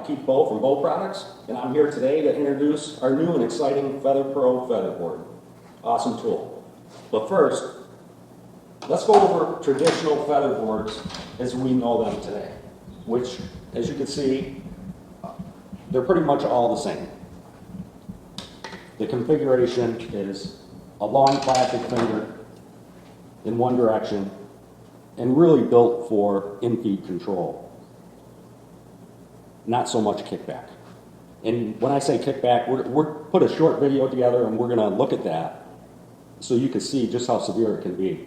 Keith Bow from Bow Products, and I'm here today to introduce our new and exciting FeatherPRO Featherboard. Awesome tool. But first, let's go over traditional featherboards as we know them today, which, as you can see, they're pretty much all the same. The configuration is a long plastic finger in one direction and really built for infeed control. Not so much kickback. And when I say kickback, we're put a short video together and we're gonna look at that so you can see just how severe it can be.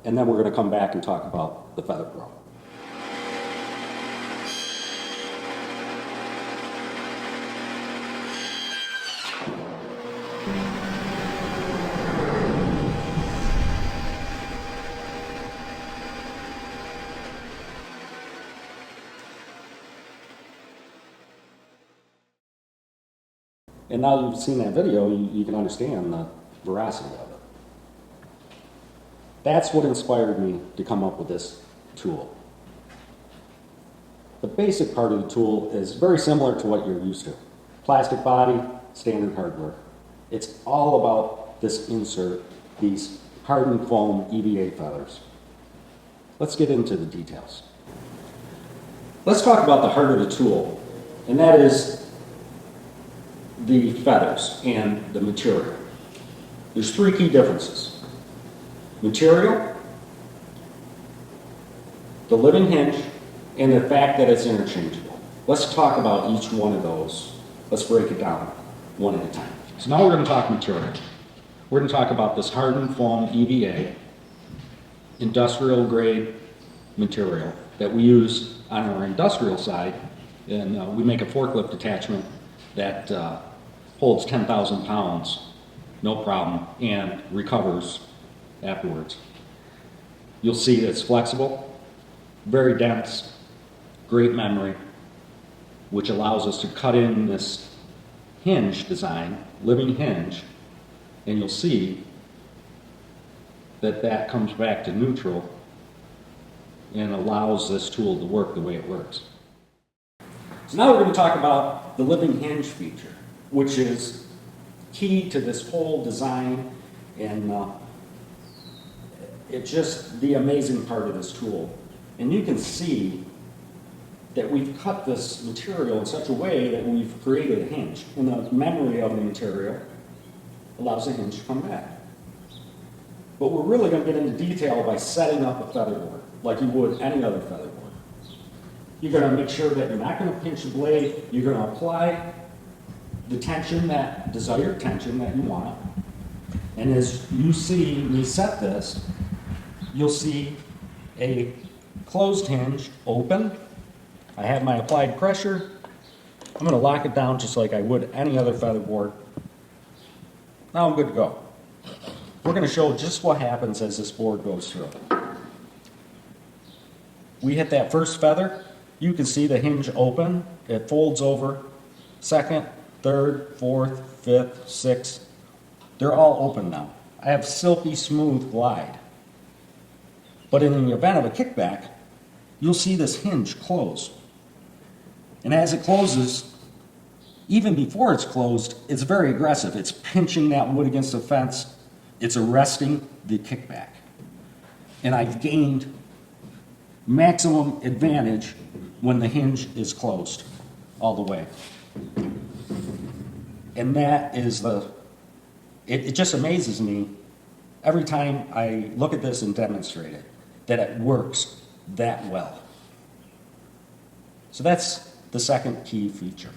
And then we're gonna come back and talk about the FeatherPRO. And now you've seen that video, you can understand the veracity of it. That's what inspired me to come up with this tool. The basic part of the tool is very similar to what you're used to. Plastic body, standard hardware. It's all about this insert, these hardened foam EVA feathers. Let's get into the details. Let's talk about the heart of the tool, and that is the feathers and the material. There's three key differences. Material, the living hinge, and the fact that it's interchangeable. Let's talk about each one of those. Let's break it down one at a time. So now we're going to talk material. We're going to talk about this hardened foam EVA, industrial grade material that we use on our industrial side, and we make a forklift attachment that holds 10,000 pounds, no problem, and recovers afterwards. You'll see that it's flexible, very dense, great memory, which allows us to cut in this hinge design, living hinge, and you'll see that that comes back to neutral and allows this tool to work the way it works. So now we're going to talk about the living hinge feature, which is key to this whole design, and it's just the amazing part of this tool. And you can see that we've cut this material in such a way that we've created a hinge, and the memory of the material allows the hinge to come back. But we're really going to get into detail by setting up a featherboard like you would any other featherboard. You're going to make sure that you're not going to pinch the blade. You're going to apply the tension, that desired tension that you want. And as you see me set this, you'll see a closed hinge open. I have my applied pressure. I'm going to lock it down just like I would any other featherboard. Now I'm good to go. We're going to show just what happens as this board goes through. We hit that first feather. You can see the hinge open. It folds over. Second, third, fourth, fifth, sixth. They're all open now. I have silky smooth glide. But in the event of a kickback, you'll see this hinge close. And as it closes, even before it's closed, it's very aggressive. It's pinching that wood against the fence. It's arresting the kickback. And I've gained maximum advantage when the hinge is closed all the way. And that is it just amazes me every time I look at this and demonstrate it, that it works that well. So that's the second key feature.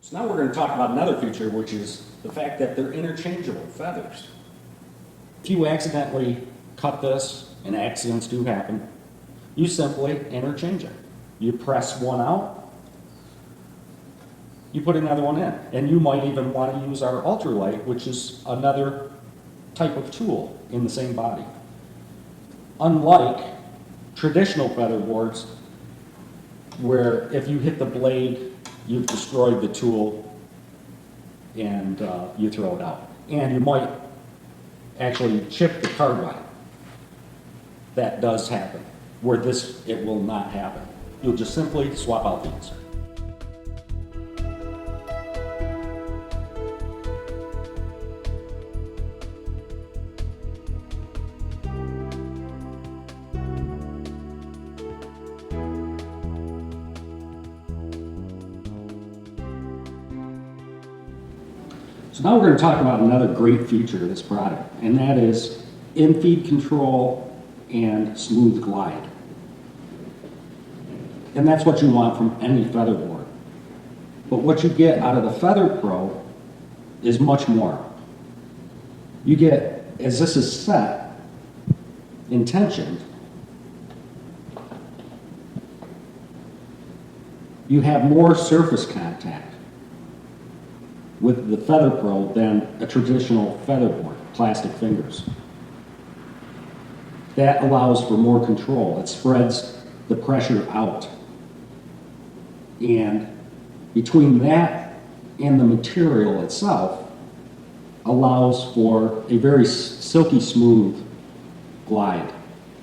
So now we're going to talk about another feature, which is the fact that they're interchangeable feathers. If you accidentally cut this, and accidents do happen, you simply interchange it. You press one out, you put another one in. And you might even want to use our ultralight, which is another type of tool in the same body. Unlike traditional featherboards, where if you hit the blade, you've destroyed the tool and you throw it out. And you might actually chip the carbide. That does happen. Where this, it will not happen. You'll just simply swap out the insert. So now we're going to talk about another great feature of this product, and that is Infeed control and smooth glide. And that's what you want from any featherboard. But what you get out of the FeatherPRO is much more. You get, as this is set in tension, you have more surface contact with the FeatherPRO than a traditional featherboard, plastic fingers. That allows for more control. It spreads the pressure out. And between that and the material itself allows for a very silky smooth glide.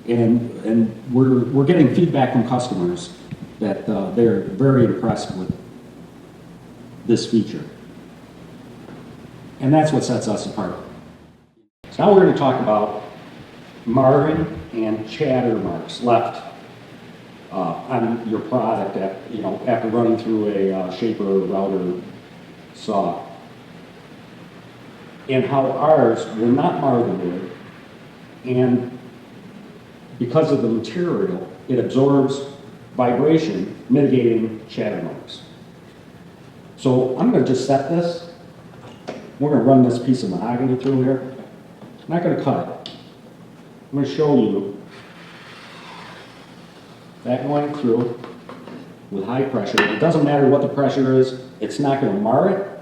And we're getting feedback from customers that they're very impressed with this feature. And that's what sets us apart. So now we're going to talk about marring and chatter marks left on your product after running through a shaper router saw. And how ours will not mar the wood, and because of the material, it absorbs vibration, mitigating chatter marks. So I'm going to just set this. We're going to run this piece of mahogany through here. I'm not going to cut it. I'm going to show you that going through with high pressure. It doesn't matter what the pressure is, it's not going to mar it,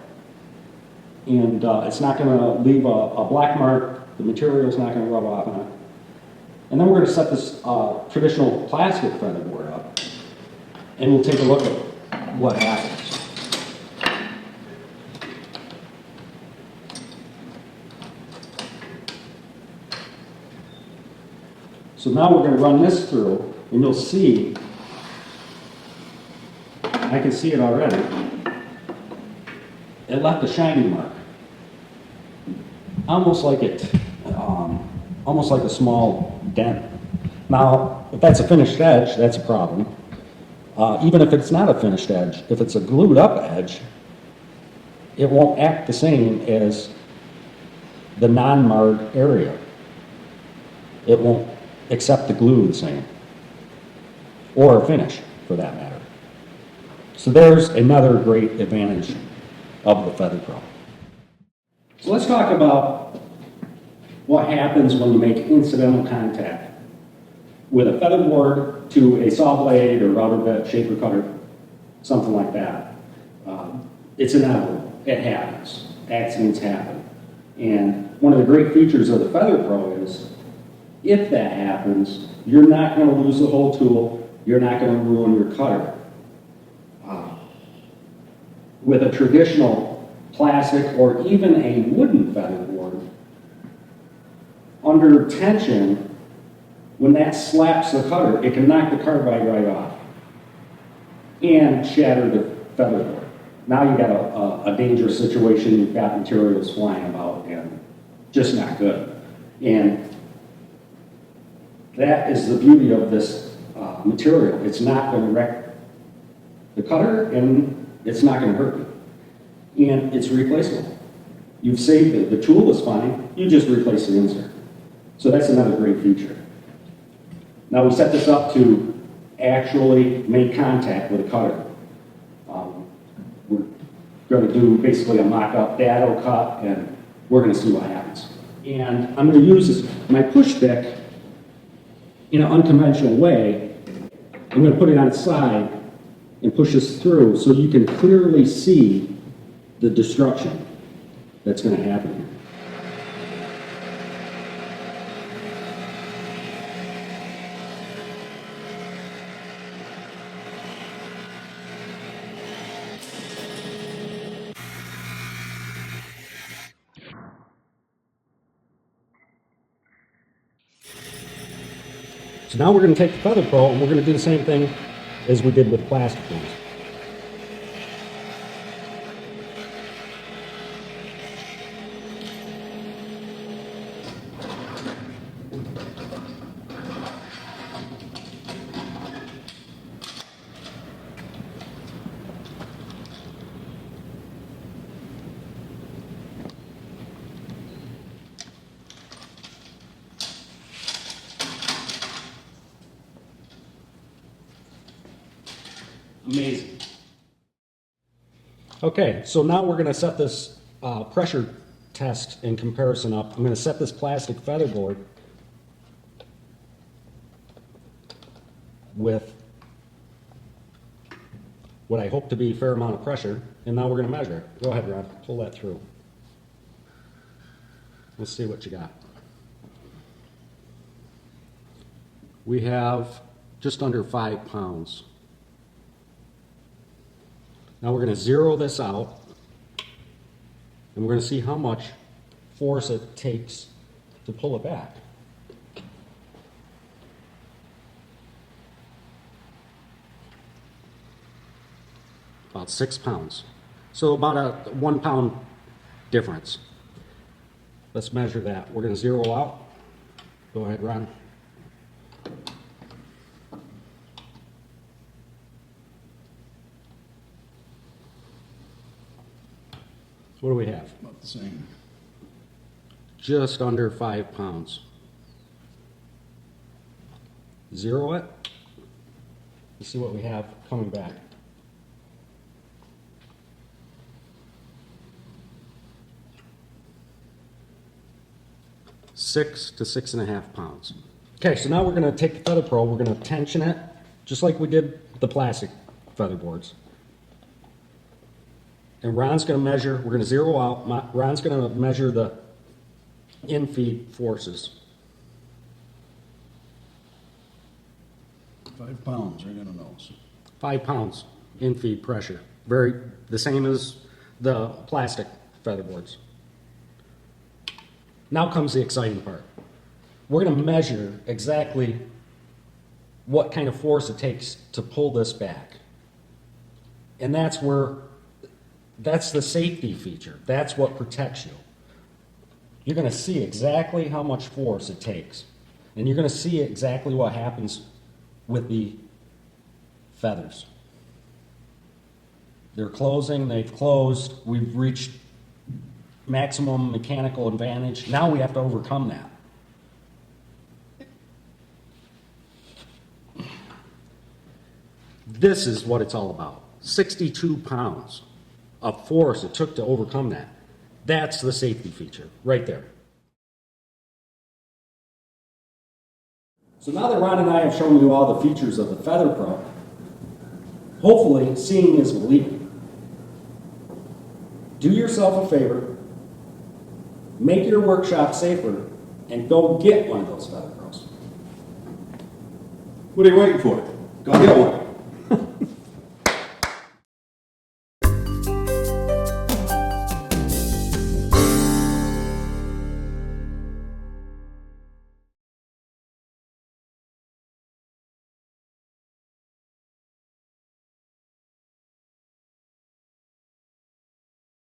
and it's not going to leave a black mark. The material is not going to rub off on it. And then we're going to set this traditional plastic featherboard up, and we'll take a look at what happens. So now we're going to run this through, and you'll see, I can see it already, it left a shiny mark. Almost like a small dent. Now, if that's a finished edge, that's a problem. Even if it's not a finished edge, if it's a glued up edge, it won't act the same as the non-marred area. It won't accept the glue the same, or a finish for that matter. So there's another great advantage of the FeatherPRO. So let's talk about what happens when you make incidental contact with a featherboard to a saw blade or router bit, shaper cutter, something like that. It's inevitable. It happens. Accidents happen. And one of the great features of the FeatherPRO is if that happens, you're not going to lose the whole tool. You're not going to ruin your cutter. With a traditional plastic or even a wooden featherboard, under tension, when that slaps the cutter, it can knock the carbide right off and shatter the featherboard. Now you've got a dangerous situation. You've got materials flying about and just not good. And that is the beauty of this material. It's not going to wreck the cutter, and it's not going to hurt you. And it's replaceable. You've saved it. The tool is fine. You just replace the insert. So that's another great feature. Now we set this up to actually make contact with a cutter. We're going to do basically a mock-up dado cut, and we're going to see what happens. And I'm going to use my push pick in an unconventional way. I'm going to put it on its side and push this through so you can clearly see the destruction that's going to happen here. So now we're going to take the FeatherPRO and we're going to do the same thing as we did with plastic ones. Amazing. Okay, so now we're going to set this pressure test in comparison up. I'm going to set this plastic featherboard with what I hope to be a fair amount of pressure, and now we're going to measure it. Go ahead, Ron, pull that through. Let's see what you got. We have just under 5 pounds. Now we're going to zero this out, and we're going to see how much force it takes to pull it back. About 6 pounds. So about a 1 pound difference. Let's measure that. We're going to zero out. Go ahead, Ron. What do we have? About the same. Just under 5 pounds. Zero it. Let's see what we have coming back. Six to 6.5 pounds. Okay, so now we're going to take the FeatherPRO, we're going to tension it, just like we did the plastic featherboards. And Ron's going to measure, we're going to zero out, Ron's going to measure the infeed forces. 5 pounds, right in the nose. 5 pounds infeed pressure. The same as the plastic featherboards. Now comes the exciting part. We're going to measure exactly what kind of force it takes to pull this back. And that's the safety feature. That's what protects you. You're going to see exactly how much force it takes. And you're going to see exactly what happens with the feathers. They're closing, they've closed, we've reached maximum mechanical advantage. Now we have to overcome that. This is what it's all about. 62 pounds of force it took to overcome that. That's the safety feature right there. So now that Ron and I have shown you all the features of the FeatherPRO, hopefully seeing is believing. Do yourself a favor, make your workshop safer, and go get one of those FeatherPROs. What are you waiting for? Go get one.